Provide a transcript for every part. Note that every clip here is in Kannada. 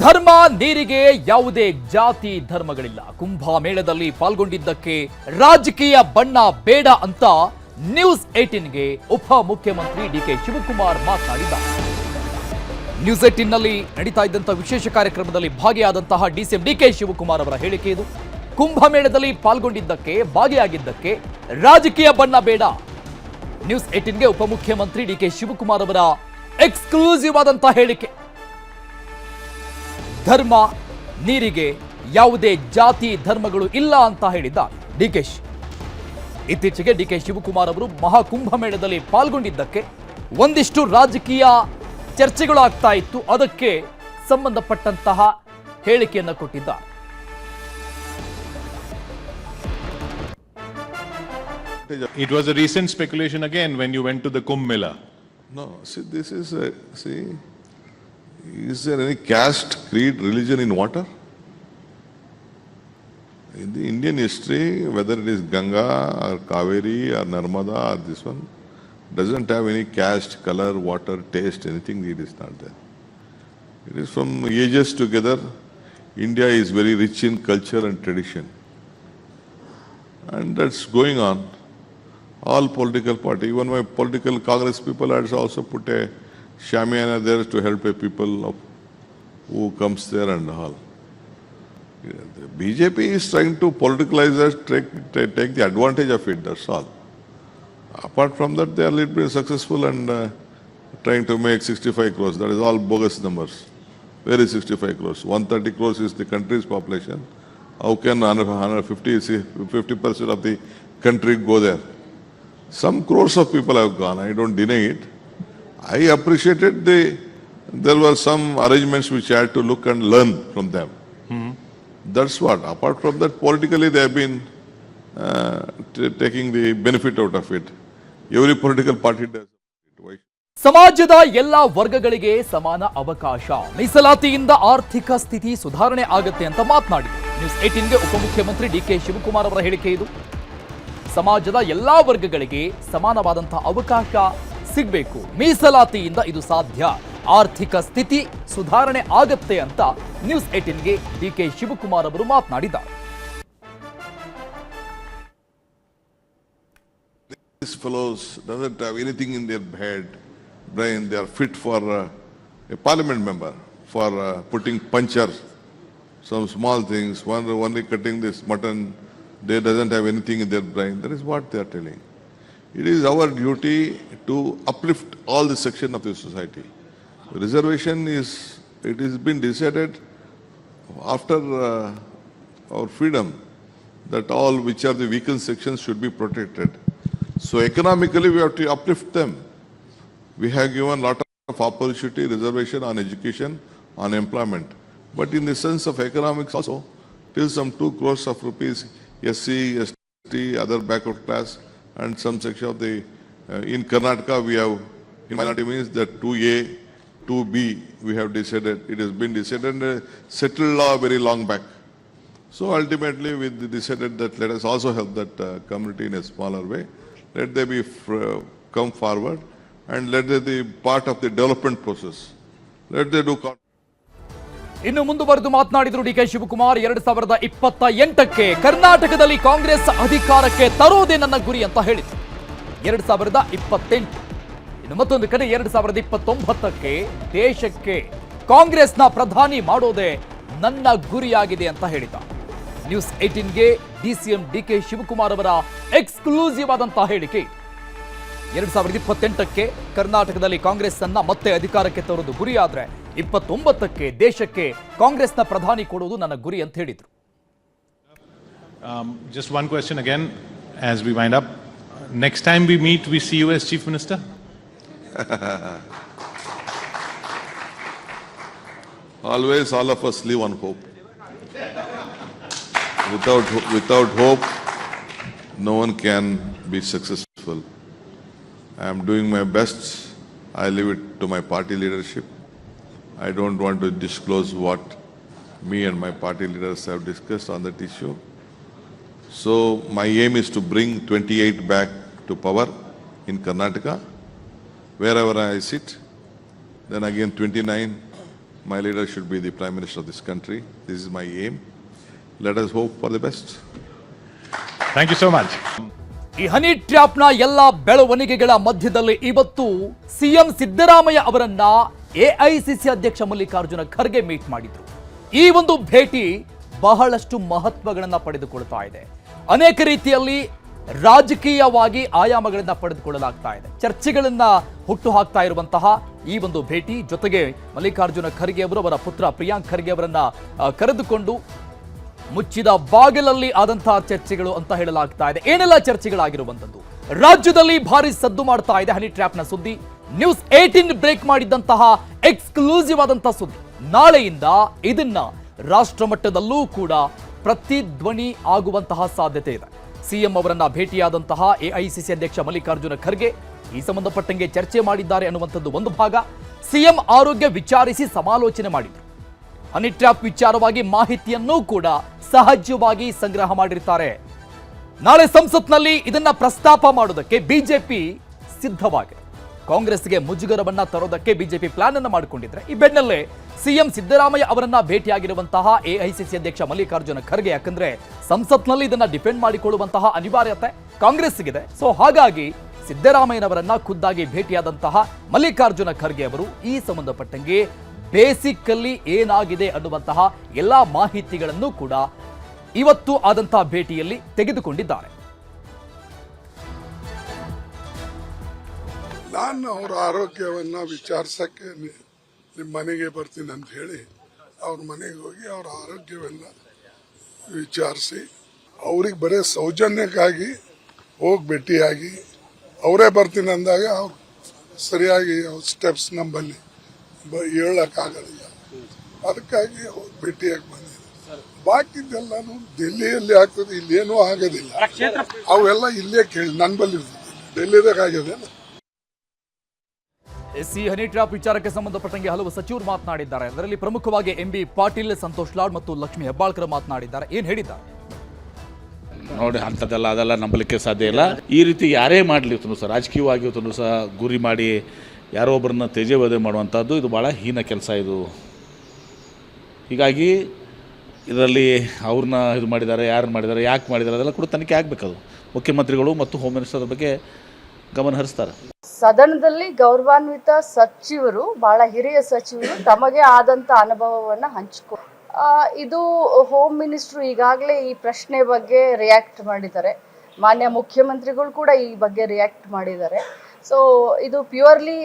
ಧರ್ಮ ನೀರಿಗೆ ಯಾವುದೇ ಜಾತಿ ಧರ್ಮಗಳಿಲ್ಲ. ಕುಂಭಮೇಳದಲ್ಲಿ ಪಾಲ್ಗೊಂಡಿದ್ದಕ್ಕೆ ರಾಜಕೀಯ ಬಣ್ಣ ಬೇಡ ಅಂತ ನ್ಯೂಸ್ 18ಗೆ ಉಪ ಮುಖ್ಯಮಂತ್ರಿ ಡಿಕೆ ಶಿವಕುಮಾರ್ ಮಾತನಾಡಿದ್ದಾರೆ. ನ್ಯೂಸ್ 18ನಲ್ಲಿ ನಡೀತಾ ಇದ್ದಂತಹ ವಿಶೇಷ ಕಾರ್ಯಕ್ರಮದಲ್ಲಿ ಭಾಗಿಯಾದಂತಹ ಡಿಸಿಎಂ ಡಿಕೆ ಶಿವಕುಮಾರ್ ಅವರ ಹೇಳಿಕೆ ಇದು. ಕುಂಭಮೇಳದಲ್ಲಿ ಪಾಲ್ಗೊಂಡಿದ್ದಕ್ಕೆ ಭಾಗಿಯಾಗಿದ್ದಕ್ಕೆ ರಾಜಕೀಯ ಬಣ್ಣ ಬೇಡ. ನ್ಯೂಸ್ 18ಗೆ ಉಪಮುಖ್ಯಮಂತ್ರಿ ಡಿಕೆ ಶಿವಕುಮಾರ್ ಅವರ ಎಕ್ಸ್ಕ್ಲೂಸಿವ್ ಆದಂತಹ ಹೇಳಿಕೆ. ಧರ್ಮ ನೀರಿಗೆ ಯಾವುದೇ ಜಾತಿ ಧರ್ಮಗಳು ಇಲ್ಲ ಅಂತ ಹೇಳಿದ್ದ ಡಿಕೆಶ್. ಇತ್ತೀಚೆಗೆ ಡಿಕೆ ಶಿವಕುಮಾರ್ ಅವರು ಮಹಾಕುಂಭಮೇಳದಲ್ಲಿ ಪಾಲ್ಗೊಂಡಿದ್ದಕ್ಕೆ ಒಂದಿಷ್ಟು ರಾಜಕೀಯ ಚರ್ಚೆಗಳು ಆಗ್ತಾ ಇತ್ತು. ಅದಕ್ಕೆ ಸಂಬಂಧಪಟ್ಟಂತಹ ಹೇಳಿಕೆಯನ್ನು ಕೊಟ್ಟಿದ್ದಾರೆ. It was a recent speculation again when you went to the Kumbh Mela. No, see, this is, is there any caste, creed, religion in water? In the Indian history, whether it is Ganga or Kaveri or Narmada or this one, doesn't have any caste, color, water, taste, anything. It is not there. It is from ages together. India is very rich in culture and tradition. And that's going on. All political party, even my political Congress people had also put a shamiana there to help a people who comes there and all. The BJP is trying to politicalize us, take the advantage of it, that's all. Apart from that, they are a little bit successful and trying to make 65 crores. That is all bogus numbers. Where is 65 crores? 130 crores is the country's population. How can 50% of the country go there? Some crores of people have gone. I don't deny it. I appreciated there were some arrangements which I had to look and learn from them. That's what. Apart from that, politically they have been taking the benefit out of it. Every political party does it. Why? ಸಮಾಜದ ಎಲ್ಲಾ ವರ್ಗಗಳಿಗೆ ಸಮಾನ ಅವಕಾಶ, ಮೀಸಲಾತಿಯಿಂದ ಆರ್ಥಿಕ ಸ್ಥಿತಿ ಸುಧಾರಣೆ ಆಗುತ್ತೆ ಅಂತ ಮಾತನಾಡಿದರು. ನ್ಯೂಸ್ 18ಗೆ ಉಪಮುಖ್ಯಮಂತ್ರಿ ಡಿಕೆ ಶಿವಕುಮಾರ್ ಅವರ ಹೇಳಿಕೆ ಇದು. ಸಮಾಜದ ಎಲ್ಲಾ ವರ್ಗಗಳಿಗೆ ಸಮಾನವಾದಂತಹ ಅವಕಾಶ ಸಿಗಬೇಕು, ಮೀಸಲಾತಿಯಿಂದ ಇದು ಸಾಧ್ಯ, ಆರ್ಥಿಕ ಸ್ಥಿತಿ ಸುಧಾರಣೆ ಆಗತ್ತೆ ಅಂತ ನ್ಯೂಸ್ 18ಗೆ ಡಿಕೆ ಶಿವಕುಮಾರ್ ಅವರು ಮಾತನಾಡಿದ್ದಾರೆ. These fellows doesn't have anything in their brain. They are fit for a parliament member, for putting puncher, some small things, only cutting this mutton. They doesn't have anything in their brain. That is what they are telling. It is our duty to uplift all the section of the society. Reservation it has been decided after our freedom that all which are the weakened sections should be protected. So economically we have to uplift them. We have given lot of opportunity, reservation on education, on employment. But in the sense of economics also, till some 2 crores of rupees, SC, ST, other backward class, and some section of the, in Karnataka we have, in minority means that 2A, 2B, we have decided, it has been decided and settled law very long back. So ultimately we decided that let us also help that community in a smaller way. Let they be come forward and let they be part of the development process. Let they do. ಇನ್ನು ಮುಂದುವರೆದು ಮಾತನಾಡಿದರು ಡಿಕೆ ಶಿವಕುಮಾರ್. 2028ಕ್ಕೆ ಕರ್ನಾಟಕದಲ್ಲಿ ಕಾಂಗ್ರೆಸ್ ಅಧಿಕಾರಕ್ಕೆ ತರುವುದೇ ನನ್ನ ಗುರಿ ಅಂತ ಹೇಳಿದರು. 2028. ಇನ್ನು ಮತ್ತೊಂದು ಕಡೆ 2029ಕ್ಕೆ ದೇಶಕ್ಕೆ ಕಾಂಗ್ರೆಸ್ನ ಪ್ರಧಾನಿ ಮಾಡೋದೇ ನನ್ನ ಗುರಿಯಾಗಿದೆ ಅಂತ ಹೇಳಿದ್ದಾರೆ. ನ್ಯೂಸ್ 18ಗೆ ಡಿಸಿಎಂ ಡಿಕೆ ಶಿವಕುಮಾರ್ ಅವರ ಎಕ್ಸ್ಕ್ಲೂಸಿವ್ ಆದಂತಹ ಹೇಳಿಕೆ. 2028ಕ್ಕೆ ಕರ್ನಾಟಕದಲ್ಲಿ ಕಾಂಗ್ರೆಸ್ ಅನ್ನ ಮತ್ತೆ ಅಧಿಕಾರಕ್ಕೆ ತರುವುದು ಗುರಿಯಾದ್ರೆ 29ಕ್ಕೆ ದೇಶಕ್ಕೆ ಕಾಂಗ್ರೆಸ್ನ ಪ್ರಧಾನಿ ಕೊಡುವುದು ನನ್ನ ಗುರಿ ಅಂತ ಹೇಳಿದ್ರು. Just one question again as we wind up. Next time we meet, we see you as Chief Minister? Always all of us live on hope. Without hope, no one can be successful. I am doing my best. I leave it to my party leadership. I don't want to disclose what me and my party leaders have discussed on that issue. So my aim is to bring 28 back to power in Karnataka, wherever I sit. Then again 29 My leader should be the Prime Minister of this country. This is my aim. Let us hope for the best. Thank you so much. ಈ ಹನಿ ಟ್ರ್ಯಾಪ್ನ ಎಲ್ಲ ಬೆಳವಣಿಗೆಗಳ ಮಧ್ಯದಲ್ಲಿ ಇವತ್ತು ಸಿಎಂ ಸಿದ್ದರಾಮಯ್ಯ ಅವರನ್ನ ಎಐಸಿಸಿ ಅಧ್ಯಕ್ಷ ಮಲ್ಲಿಕಾರ್ಜುನ ಖರ್ಗೆ ಮೀಟ್ ಮಾಡಿದ್ರು. ಈ ಒಂದು ಭೇಟಿ ಬಹಳಷ್ಟು ಮಹತ್ವಗಳನ್ನ ಪಡೆದುಕೊಳ್ತಾ ಇದೆ. ಅನೇಕ ರೀತಿಯಲ್ಲಿ ರಾಜಕೀಯವಾಗಿ ಆಯಾಮಗಳನ್ನ ಪಡೆದುಕೊಳ್ಳಲಾಗ್ತಾ ಇದೆ. ಚರ್ಚೆಗಳನ್ನ ಹುಟ್ಟು ಹಾಕ್ತಾ ಇರುವಂತಹ ಈ ಒಂದು ಭೇಟಿ ಜೊತೆಗೆ ಮಲ್ಲಿಕಾರ್ಜುನ ಖರ್ಗೆ ಅವರು ಅವರ ಪುತ್ರ ಪ್ರಿಯಾಂಕ್ ಖರ್ಗೆ ಅವರನ್ನ ಕರೆದುಕೊಂಡು ಮುಚ್ಚಿದ ಬಾಗಿಲಲ್ಲಿ ಆದಂತಹ ಚರ್ಚೆಗಳು ಅಂತ ಹೇಳಲಾಗ್ತಾ ಇದೆ. ಏನೆಲ್ಲ ಚರ್ಚೆಗಳಾಗಿರುವಂತದ್ದು, ರಾಜ್ಯದಲ್ಲಿ ಭಾರಿ ಸದ್ದು ಮಾಡ್ತಾ ಇದೆ ಹನಿ ಟ್ರ್ಯಾಪ್ನ ಸುದ್ದಿ. ನ್ಯೂಸ್ 18 ಬ್ರೇಕ್ ಮಾಡಿದಂತಹ ಎಕ್ಸ್ಕ್ಲೂಸಿವ್ ಆದಂತಹ ಸುದ್ದಿ. ನಾಳೆಯಿಂದ ಇದನ್ನ ರಾಷ್ಟ್ರ ಮಟ್ಟದಲ್ಲೂ ಕೂಡ ಪ್ರತಿಧ್ವನಿ ಆಗುವಂತಹ ಸಾಧ್ಯತೆ ಇದೆ. ಸಿಎಂ ಅವರನ್ನ ಭೇಟಿಯಾದಂತಹ ಎಐಸಿಸಿ ಅಧ್ಯಕ್ಷ ಮಲ್ಲಿಕಾರ್ಜುನ ಖರ್ಗೆ ಈ ಸಂಬಂಧಪಟ್ಟಂಗೆ ಚರ್ಚೆ ಮಾಡಿದ್ದಾರೆ ಅನ್ನುವಂಥದ್ದು ಒಂದು ಭಾಗ. ಸಿಎಂ ಆರೋಗ್ಯ ವಿಚಾರಿಸಿ ಸಮಾಲೋಚನೆ ಮಾಡಿದ್ರು. ಹನಿ ಟ್ರ್ಯಾಪ್ ವಿಚಾರವಾಗಿ ಮಾಹಿತಿಯನ್ನೂ ಕೂಡ ಸಹಜವಾಗಿ ಸಂಗ್ರಹ ಮಾಡಿರ್ತಾರೆ. ನಾಳೆ ಸಂಸತ್ನಲ್ಲಿ ಇದನ್ನ ಪ್ರಸ್ತಾಪ ಮಾಡೋದಕ್ಕೆ ಬಿಜೆಪಿ ಸಿದ್ಧವಾಗಿದೆ. ಕಾಂಗ್ರೆಸ್ಗೆ ಮುಜುಗರವನ್ನ ತರೋದಕ್ಕೆ ಬಿಜೆಪಿ ಪ್ಲಾನ್ ಅನ್ನು ಮಾಡಿಕೊಂಡಿದ್ರೆ ಈ ಬೆನ್ನಲ್ಲೇ ಸಿಎಂ ಸಿದ್ದರಾಮಯ್ಯ ಅವರನ್ನ ಭೇಟಿಯಾಗಿರುವಂತಹ ಎಐಸಿಸಿ ಅಧ್ಯಕ್ಷ ಮಲ್ಲಿಕಾರ್ಜುನ ಖರ್ಗೆ, ಯಾಕಂದ್ರೆ ಸಂಸತ್ನಲ್ಲಿ ಇದನ್ನ ಡಿಫೆಂಡ್ ಮಾಡಿಕೊಳ್ಳುವಂತಹ ಅನಿವಾರ್ಯತೆ ಕಾಂಗ್ರೆಸ್ಗಿದೆ. ಸೊ ಹಾಗಾಗಿ ಸಿದ್ದರಾಮಯ್ಯನವರನ್ನ ಖುದ್ದಾಗಿ ಭೇಟಿಯಾದಂತಹ ಮಲ್ಲಿಕಾರ್ಜುನ ಖರ್ಗೆ ಅವರು ಈ ಸಂಬಂಧಪಟ್ಟಂಗೆ ಬೇಸಿಕಲ್ಲಿ ಏನಾಗಿದೆ ಅನ್ನುವಂತಹ ಎಲ್ಲಾ ಮಾಹಿತಿಗಳನ್ನು ಕೂಡ ಇವತ್ತು ಆದಂತಹ ಭೇಟಿಯಲ್ಲಿ ತೆಗೆದುಕೊಂಡಿದ್ದಾರೆ. ನಾನು ಅವರ ಆರೋಗ್ಯವನ್ನ ವಿಚಾರಿಸಕ್ಕೆ ನಿಮ್ಮ ಮನೆಗೆ ಬರ್ತೀನಿ ಅಂತ ಹೇಳಿ ಅವ್ರ ಮನೆಗೆ ಹೋಗಿ ಅವರ ಆರೋಗ್ಯವನ್ನ ವಿಚಾರಿಸಿ ಅವ್ರಿಗೆ ಬರೀ ಸೌಜನ್ಯಕ್ಕಾಗಿ ಹೋಗಿ ಭೇಟಿಯಾಗಿ ಅವರೇ ಬರ್ತೀನಿ ಅಂದಾಗ ಅವ್ರು ಸರಿಯಾಗಿ ಸ್ಟೆಪ್ಸ್ ನಮ್ಮಲ್ಲಿ ಹೇಳಕ್ಕಾಗಲಿಲ್ಲ. ಅದಕ್ಕಾಗಿ ಅವ್ರು ಭೇಟಿಯಾಗಿ ಬಂದಿದ್ದಾರೆ. ಬಾಕಿದ್ದೆಲ್ಲಾನು ಡೆಲ್ಲಿಯಲ್ಲಿ ಆಗ್ತದೆ, ಇಲ್ಲೇನೂ ಆಗೋದಿಲ್ಲ. ಅವೆಲ್ಲ ಇಲ್ಲೇ ಕೇಳಿ ನನ್ನ ಬಲ್ಲಿ ಡೆಲ್ಲಿದಾಗ ಆಗಿದೆ. ಎಸ್ಸಿ ಹನಿ ಟ್ರ್ಯಾಪ್ ವಿಚಾರಕ್ಕೆ ಸಂಬಂಧಪಟ್ಟಂಗೆ ಹಲವು ಸಚಿವರು ಮಾತನಾಡಿದ್ದಾರೆ. ಅದರಲ್ಲಿ ಪ್ರಮುಖವಾಗಿ ಎಂಬಿ ಪಾಟೀಲ್, ಸಂತೋಷ್ ಲಾಡ್ ಮತ್ತು ಲಕ್ಷ್ಮೀ ಹೆಬ್ಬಾಳ್ಕರ್ ಮಾತನಾಡಿದ್ದಾರೆ. ಏನ್ ಹೇಳಿದ್ದಾರೆ ನೋಡಿ, ಅಂಥದ್ದೆಲ್ಲ ಅದೆಲ್ಲ ನಂಬಲಿಕ್ಕೆ ಸಾಧ್ಯ ಇಲ್ಲ. ಈ ರೀತಿ ಯಾರೇ ಮಾಡಲಿ ಸಹ ರಾಜಕೀಯವಾಗಿ ಸಹ ಗುರಿ ಮಾಡಿ ಯಾರೋ ಒಬ್ಬರನ್ನ ತೇಜೋವಧೆ ಮಾಡುವಂಥದ್ದು ಇದು ಭಾಳ ಹೀನ ಕೆಲಸ ಇದು. ಹೀಗಾಗಿ ಇದರಲ್ಲಿ ಅವ್ರನ್ನ ಇದು ಮಾಡಿದ್ದಾರೆ, ಯಾರು ಮಾಡಿದ್ದಾರೆ, ಯಾಕೆ ಮಾಡಿದ್ದಾರೆ ಅದೆಲ್ಲ ಕೂಡ ತನಿಖೆ ಆಗಬೇಕದು. ಮುಖ್ಯಮಂತ್ರಿಗಳು ಮತ್ತು ಹೋಮ್ ಮಿನಿಸ್ಟರ್ ಬಗ್ಗೆ ಗಮನ ಹರಿಸ್ತಾರೆ. ಸದನದಲ್ಲಿ ಗೌರವಾನ್ವಿತ ಸಚಿವರು, ಬಹಳ ಹಿರಿಯ ಸಚಿವರು ತಮಗೆ ಆದಂತ ಅನುಭವವನ್ನ ಹಂಚಿಕೊ ಇದು ಹೋಮ್ ಮಿನಿಸ್ಟ್ರು ಈಗಾಗಲೇ ಈ ಪ್ರಶ್ನೆ ಬಗ್ಗೆ ರಿಯಾಕ್ಟ್ ಮಾಡಿದ್ದಾರೆ. ಮಾನ್ಯ ಮುಖ್ಯಮಂತ್ರಿಗಳು ಕೂಡ ಈ ಬಗ್ಗೆ ರಿಯಾಕ್ಟ್ ಮಾಡಿದ್ದಾರೆ. ಸೊ ಇದು ಪ್ಯೂರ್ಲಿ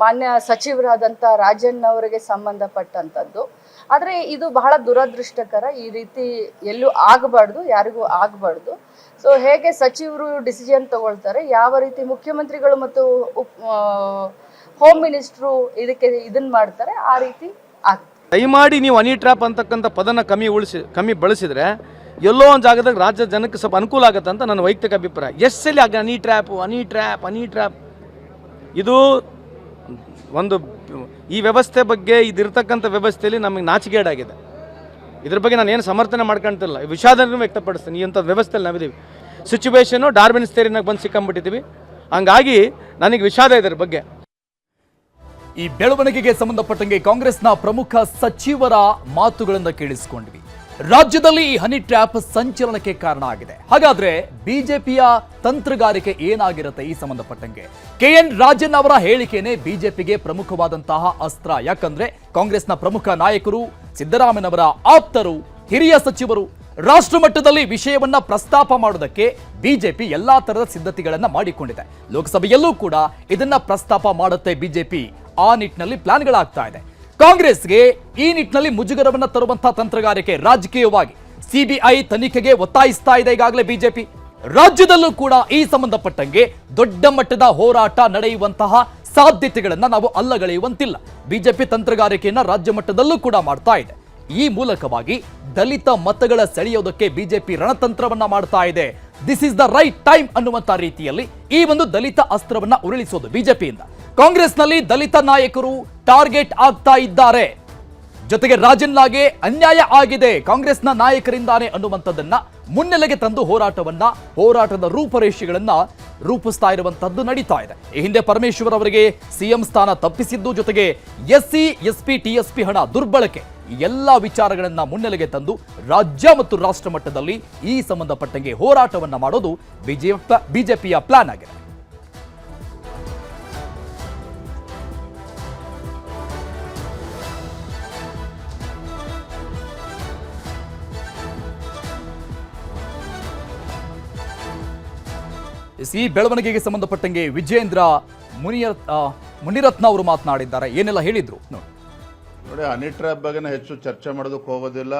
ಮಾನ್ಯ ಸಚಿವರಾದಂಥ ರಾಜನ್ ಅವರಿಗೆ ಸಂಬಂಧಪಟ್ಟಂಥದ್ದು. ಆದರೆ ಇದು ಬಹಳ ದುರದೃಷ್ಟಕರ. ಈ ರೀತಿ ಎಲ್ಲೂ ಆಗಬಾರ್ದು, ಯಾರಿಗೂ ಆಗಬಾರ್ದು. ಸೊ ಹೇಗೆ ಸಚಿವರು ಡಿಸಿಷನ್ ತಗೊಳ್ತಾರೆ, ಯಾವ ರೀತಿ ಮುಖ್ಯಮಂತ್ರಿಗಳು ಮತ್ತು ಹೋಮ್ ಮಿನಿಸ್ಟ್ರು ಇದನ್ನ ಮಾಡ್ತಾರೆ, ಆ ರೀತಿ ಆಗ್ತದೆ. ದಯಮಾಡಿ ನೀವು ಹನಿ ಟ್ರ್ಯಾಪ್ ಅಂತಕ್ಕಂಥ ಪದನ ಕಮ್ಮಿ ಬಳಸಿದ್ರೆ ಎಲ್ಲೋ ಒಂದು ಜಾಗದಾಗ ರಾಜ್ಯ ಜನಕ್ಕೆ ಸ್ವಲ್ಪ ಅನುಕೂಲ ಆಗುತ್ತೆ ಅಂತ ನನ್ನ ವೈಯಕ್ತಿಕ ಅಭಿಪ್ರಾಯ. ಎಷ್ಟಲ್ಲಿ ಆಗ ಹನಿ ಟ್ರ್ಯಾಪ್ ಇದು ಒಂದು ಈ ವ್ಯವಸ್ಥೆ ಬಗ್ಗೆ, ಇದಿರ್ತಕ್ಕಂಥ ವ್ಯವಸ್ಥೆಯಲ್ಲಿ ನಮಗೆ ನಾಚಿಕೆಗೇಡಾಗಿದೆ. ಇದ್ರ ಬಗ್ಗೆ ನಾನು ಏನು ಸಮರ್ಥನೆ ಮಾಡ್ಕೊಳ್ತಿಲ್ಲ, ವಿಷಾದನೂ ವ್ಯಕ್ತಪಡಿಸ್ತೀನಿ. ಈ ಅಂಥ ವ್ಯವಸ್ಥೆಯಲ್ಲಿ ನಾವಿದ್ದೀವಿ. ಸಿಚುವೇಶನು ಡಾರ್ವಿನ್ ಥಿಯರಿನಾಗ ಬಂದು ಸಿಕ್ಕೊಂಡ್ಬಿಟ್ಟಿದ್ದೀವಿ. ಹಂಗಾಗಿ ನನಗೆ ವಿಷಾದ ಇದರ ಬಗ್ಗೆ. ಈ ಬೆಳವಣಿಗೆಗೆ ಸಂಬಂಧಪಟ್ಟಂಗೆ ಕಾಂಗ್ರೆಸ್ನ ಪ್ರಮುಖ ಸಚಿವರ ಮಾತುಗಳನ್ನು ಕೇಳಿಸಿಕೊಂಡ್ವಿ. ರಾಜ್ಯದಲ್ಲಿ ಈ ಹನಿ ಟ್ರ್ಯಾಪ್ ಸಂಚಲನಕ್ಕೆ ಕಾರಣ ಆಗಿದೆ. ಹಾಗಾದ್ರೆ ಬಿಜೆಪಿಯ ತಂತ್ರಗಾರಿಕೆ ಏನಾಗಿರುತ್ತೆ ಈ ಸಂಬಂಧಪಟ್ಟಂಗೆ? ಕೆಎನ್ ರಾಜನ್ ಅವರ ಹೇಳಿಕೆನೇ ಬಿಜೆಪಿಗೆ ಪ್ರಮುಖವಾದಂತಹ ಅಸ್ತ್ರ. ಯಾಕಂದ್ರೆ ಕಾಂಗ್ರೆಸ್ನ ಪ್ರಮುಖ ನಾಯಕರು, ಸಿದ್ದರಾಮಯ್ಯನವರ ಆಪ್ತರು, ಹಿರಿಯ ಸಚಿವರು ರಾಷ್ಟ್ರ ಮಟ್ಟದಲ್ಲಿ ವಿಷಯವನ್ನ ಪ್ರಸ್ತಾಪ ಮಾಡೋದಕ್ಕೆ ಬಿಜೆಪಿ ಎಲ್ಲಾ ತರದ ಸಿದ್ಧತೆಗಳನ್ನ ಮಾಡಿಕೊಂಡಿದೆ. ಲೋಕಸಭೆಯಲ್ಲೂ ಕೂಡ ಇದನ್ನ ಪ್ರಸ್ತಾಪ ಮಾಡುತ್ತೆ ಬಿಜೆಪಿ. ಆ ನಿಟ್ಟಿನಲ್ಲಿ ಪ್ಲಾನ್ಗಳಾಗ್ತಾ ಇದೆ. ಕಾಂಗ್ರೆಸ್ಗೆ ಈ ನಿಟ್ಟಿನಲ್ಲಿ ಮುಜುಗರವನ್ನ ತರುವಂತಹ ತಂತ್ರಗಾರಿಕೆ ರಾಜಕೀಯವಾಗಿ ಸಿಬಿಐ ತನಿಖೆಗೆ ಒತ್ತಾಯಿಸ್ತಾ ಇದೆ ಈಗಾಗಲೇ ಬಿಜೆಪಿ. ರಾಜ್ಯದಲ್ಲೂ ಕೂಡ ಈ ಸಂಬಂಧಪಟ್ಟಂಗೆ ದೊಡ್ಡ ಮಟ್ಟದ ಹೋರಾಟ ನಡೆಯುವಂತಹ ಸಾಧ್ಯತೆಗಳನ್ನ ನಾವು ಅಲ್ಲಗಳೆಯುವಂತಿಲ್ಲ. ಬಿಜೆಪಿ ತಂತ್ರಗಾರಿಕೆಯನ್ನ ರಾಜ್ಯ ಮಟ್ಟದಲ್ಲೂ ಕೂಡ ಮಾಡ್ತಾ ಇದೆ. ಈ ಮೂಲಕವಾಗಿ ದಲಿತ ಮತಗಳ ಸೆಳೆಯೋದಕ್ಕೆ ಬಿಜೆಪಿ ರಣತಂತ್ರವನ್ನ ಮಾಡ್ತಾ ಇದೆ. This is the right time ಅನ್ನುವಂತ ರೀತಿಯಲ್ಲಿ ಈ ಒಂದು ದಲಿತ ಅಸ್ತ್ರವನ್ನ ಉರುಳಿಸೋದು ಬಿಜೆಪಿಯಿಂದ. ಕಾಂಗ್ರೆಸ್ನಲ್ಲಿ ದಲಿತ ನಾಯಕರು ಟಾರ್ಗೆಟ್ ಆಗ್ತಾ ಇದ್ದಾರೆ. ಜೊತೆಗೆ ರಾಜನ್ಲಾಗೆ ಅನ್ಯಾಯ ಆಗಿದೆ ಕಾಂಗ್ರೆಸ್ನ ನಾಯಕರಿಂದಾನೆ ಅನ್ನುವಂಥದ್ದನ್ನ ಮುನ್ನೆಲೆಗೆ ತಂದು ಹೋರಾಟದ ರೂಪರೇಷೆಗಳನ್ನ ರೂಪಿಸ್ತಾ ಇರುವಂತದ್ದು ನಡೀತಾ ಇದೆ. ಈ ಹಿಂದೆ ಪರಮೇಶ್ವರ್ ಅವರಿಗೆ ಸಿಎಂ ಸ್ಥಾನ ತಪ್ಪಿಸಿದ್ದು, ಜೊತೆಗೆ ಎಸ್ಸಿ ಎಸ್ಪಿ ಟಿಎಸ್ಪಿ ಹಣ ದುರ್ಬಳಕೆ, ಈ ಎಲ್ಲ ವಿಚಾರಗಳನ್ನ ಮುನ್ನೆಲೆಗೆ ತಂದು ರಾಜ್ಯ ಮತ್ತು ರಾಷ್ಟ್ರ ಮಟ್ಟದಲ್ಲಿ ಈ ಸಂಬಂಧಪಟ್ಟಂಗೆ ಹೋರಾಟವನ್ನ ಮಾಡೋದು ಬಿಜೆಪಿಯ ಪ್ಲಾನ್ ಆಗಿದೆ. ಈ ಬೆಳವಣಿಗೆಗೆ ಸಂಬಂಧಪಟ್ಟಂಗೆ ವಿಜೇಂದ್ರ ಮುನಿರತ್ನ ಅವರು ಮಾತನಾಡಿದ್ದಾರೆ. ಏನೆಲ್ಲ ಹೇಳಿದ್ರು ನೋಡಿ, ಹನಿ ಟ್ರ್ಯಾಪ್ ಬಗ್ಗೆ ಹೆಚ್ಚು ಚರ್ಚೆ ಮಾಡೋದಕ್ಕೆ ಹೋಗೋದಿಲ್ಲ.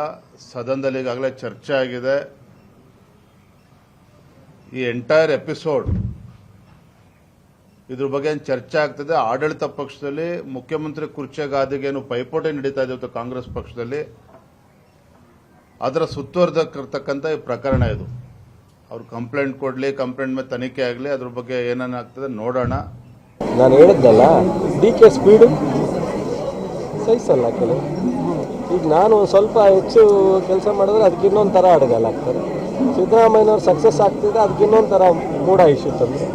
ಸದನದಲ್ಲಿ ಈಗಾಗಲೇ ಚರ್ಚೆ ಆಗಿದೆ. ಈ ಎಂಟೈರ್ ಎಪಿಸೋಡ್ ಇದ್ರ ಬಗ್ಗೆ ಏನು ಚರ್ಚೆ ಆಗ್ತದೆ. ಆಡಳಿತ ಪಕ್ಷದಲ್ಲಿ ಮುಖ್ಯಮಂತ್ರಿ ಕುರ್ಚಿ ಗಾದಿಗೇನು ಪೈಪೋಟಿ ನಡೀತಾ ಇದೆ ಕಾಂಗ್ರೆಸ್ ಪಕ್ಷದಲ್ಲಿ, ಅದರ ಸುತ್ತುವರೆದಿರ್ತಕ್ಕಂಥ ಈ ಪ್ರಕರಣ ಇದು. ಅವ್ರು ಕಂಪ್ಲೇಂಟ್ ಕೊಡಲಿ, ಕಂಪ್ಲೇಂಟ್ ಮೇಲೆ ತನಿಖೆ ಆಗಲಿ, ಅದ್ರ ಬಗ್ಗೆ ಏನೇನಾಗ್ತದೆ ನೋಡೋಣ. ನಾನು ಹೇಳಿದ್ದಲ್ಲ, ಡಿ ಕೆ ಸ್ಪೀಡು ಸಹಿಸಲ್ಲ ಕೆಲವು. ಈಗ ನಾನು ಸ್ವಲ್ಪ ಹೆಚ್ಚು ಕೆಲಸ ಮಾಡಿದ್ರೆ ಅದಕ್ಕೆ ಇನ್ನೊಂದು ಥರ ಅಡಗಲಾಗ್ತದೆ. ಸಿದ್ದರಾಮಯ್ಯನವ್ರು ಸಕ್ಸಸ್ ಆಗ್ತಿದ್ರೆ ಅದಕ್ಕೆ ಇನ್ನೊಂದು ಥರ ಮೂಡ ಇಶ್ಯೂ ತಂದು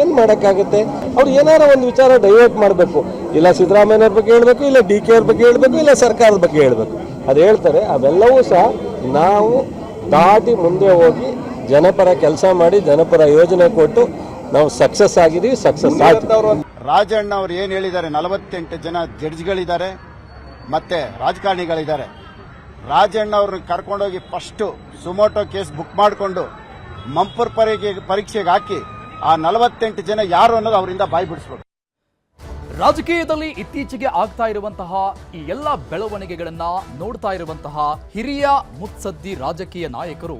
ಏನು ಮಾಡೋಕ್ಕಾಗುತ್ತೆ? ಅವ್ರು ಏನಾರ ಒಂದು ವಿಚಾರ ಡೈವರ್ಟ್ ಮಾಡಬೇಕು. ಇಲ್ಲ ಸಿದ್ದರಾಮಯ್ಯನವ್ರ ಬಗ್ಗೆ ಹೇಳಬೇಕು, ಇಲ್ಲ ಡಿ ಕೆ ಅವ್ರ ಬಗ್ಗೆ ಹೇಳಬೇಕು, ಇಲ್ಲ ಸರ್ಕಾರದ ಬಗ್ಗೆ ಹೇಳಬೇಕು. ಅದು ಹೇಳ್ತಾರೆ. ಅವೆಲ್ಲವೂ ಸಹ ನಾವು ದಾಟಿ ಮುಂದೆ ಹೋಗಿ ಜನಪರ ಕೆಲಸ ಮಾಡಿ ಜನಪರ ಯೋಜನೆ ಕೊಟ್ಟು ನಾವು ಸಕ್ಸಸ್ ಆಗಿದ್ದೀವಿ, ಸಕ್ಸಸ್ ಆಯ್ತು. ರಾಜಣ್ಣ ಅವರು ಏನು ಹೇಳಿದ್ದಾರೆ, 48 ಜನ ಜಡ್ಜ್ಗಳಿದ್ದಾರೆ ಮತ್ತೆ ರಾಜಕಾರಣಿಗಳಿದ್ದಾರೆ. ರಾಜಣ್ಣ ಅವ್ರನ್ನ ಕರ್ಕೊಂಡೋಗಿ ಫಸ್ಟ್ ಸುಮೋಟೋ ಕೇಸ್ ಬುಕ್ ಮಾಡಿಕೊಂಡು ಮಂಪರ್ ಪರೀಕ್ಷೆಗೆ ಹಾಕಿ ಆ 48 ಜನ ಯಾರು ಅನ್ನೋದು ಅವರಿಂದ ಬಾಯಿ ಬಿಡಿಸ್ಬೇಕು. ರಾಜಕೀಯದಲ್ಲಿ ಇತ್ತೀಚೆಗೆ ಆಗ್ತಾ ಇರುವಂತಹ ಈ ಎಲ್ಲ ಬೆಳವಣಿಗೆಗಳನ್ನ ನೋಡ್ತಾ ಇರುವಂತಹ ಹಿರಿಯ ಮುತ್ಸದ್ದಿ ರಾಜಕೀಯ ನಾಯಕರು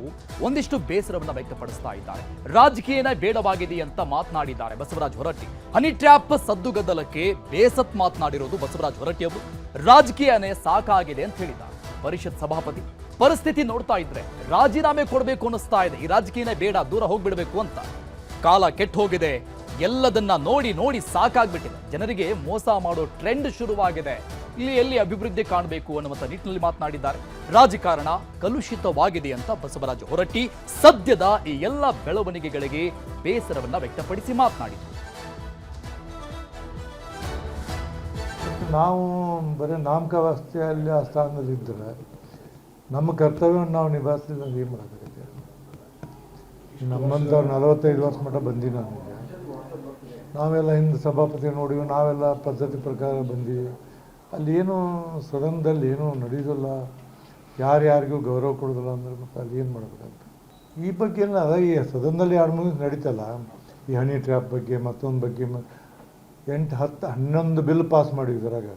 ಒಂದಿಷ್ಟು ಬೇಸರವನ್ನ ವ್ಯಕ್ತಪಡಿಸ್ತಾ ಇದ್ದಾರೆ. ರಾಜಕೀಯನೇ ಬೇಡವಾಗಿದೆ ಅಂತ ಮಾತನಾಡಿದ್ದಾರೆ ಬಸವರಾಜ ಹೊರಟ್ಟಿ. ಹನಿ ಟ್ರ್ಯಾಪ್ ಸದ್ದುಗದ್ದಲಕ್ಕೆ ಬೇಸತ್ ಮಾತನಾಡಿರೋದು ಬಸವರಾಜ ಹೊರಟ್ಟಿ ಅವರು. ರಾಜಕೀಯನೇ ಸಾಕಾಗಿದೆ ಅಂತ ಹೇಳಿದ್ದಾರೆ. ಪರಿಷತ್ ಸಭಾಪತಿ ಪರಿಸ್ಥಿತಿ ನೋಡ್ತಾ ಇದ್ರೆ ರಾಜೀನಾಮೆ ಕೊಡಬೇಕು ಅನ್ನಿಸ್ತಾ ಇದೆ. ಈ ರಾಜಕೀಯನೇ ಬೇಡ, ದೂರ ಹೋಗ್ಬಿಡ್ಬೇಕು ಅಂತ. ಕಾಲ ಕೆಟ್ಟ ಹೋಗಿದೆ, ಎಲ್ಲದನ್ನ ನೋಡಿ ಸಾಕಾಗ್ಬಿಟ್ಟಿದೆ. ಜನರಿಗೆ ಮೋಸ ಮಾಡೋ ಟ್ರೆಂಡ್ ಶುರುವಾಗಿದೆ. ಇಲ್ಲಿ ಎಲ್ಲಿ ಅಭಿವೃದ್ಧಿ ಕಾಣಬೇಕು ಅನ್ನುವಂಥ ನಿಟ್ಟಿನಲ್ಲಿ ಮಾತನಾಡಿದ್ದಾರೆ. ರಾಜಕಾರಣ ಕಲುಷಿತವಾಗಿದೆ ಅಂತ ಬಸವರಾಜ ಹೊರಟ್ಟಿ ಸದ್ಯದ ಈ ಎಲ್ಲ ಬೆಳವಣಿಗೆಗಳಿಗೆ ಬೇಸರವನ್ನ ವ್ಯಕ್ತಪಡಿಸಿ ಮಾತನಾಡಿದರು. ನಾವು ಬರೀ ನಾಮಕಾವಸ್ಥೆಯಲ್ಲಿ ಆ ಸ್ಥಾನದಲ್ಲಿದ್ದರೆ ನಮ್ಮ ಕರ್ತವ್ಯವನ್ನು ನಾವು ನಿಭಾಯಿಸಲಿಲ್ಲ, ಏನು ಮಾಡೋಕ್ಕಾಗುತ್ತೆ? ನಮ್ಮಂಥವ್ರು 45 ವರ್ಷ ಮಟ್ಟ ಬಂದೀವಿ. ನಾವೆಲ್ಲ ಹಿಂದೆ ಸಭಾಪತಿ ನೋಡಿವಿ, ನಾವೆಲ್ಲ ಪದ್ಧತಿ ಪ್ರಕಾರ ಬಂದೀವಿ. ಅಲ್ಲಿ ಏನು ಸದನದಲ್ಲಿ ಏನೂ ನಡೆಯೋದಿಲ್ಲ, ಯಾರ್ಯಾರಿಗೂ ಗೌರವ ಕೊಡೋದಿಲ್ಲ ಅಂದ್ರೆ ಮತ್ತೆ ಅಲ್ಲಿ ಏನು ಮಾಡಬೇಕಂತ. ಈ ಬಗ್ಗೆ ಎಲ್ಲ ಅದ ಈ ಸದನದಲ್ಲಿ 2-3 ನಡೀತಲ್ಲ, ಈ ಹನಿ ಟ್ರ್ಯಾಪ್ ಬಗ್ಗೆ ಮತ್ತೊಂದು ಬಗ್ಗೆ 8, 10, 11 ಬಿಲ್ ಪಾಸ್ ಮಾಡಿದ್ರಾಗ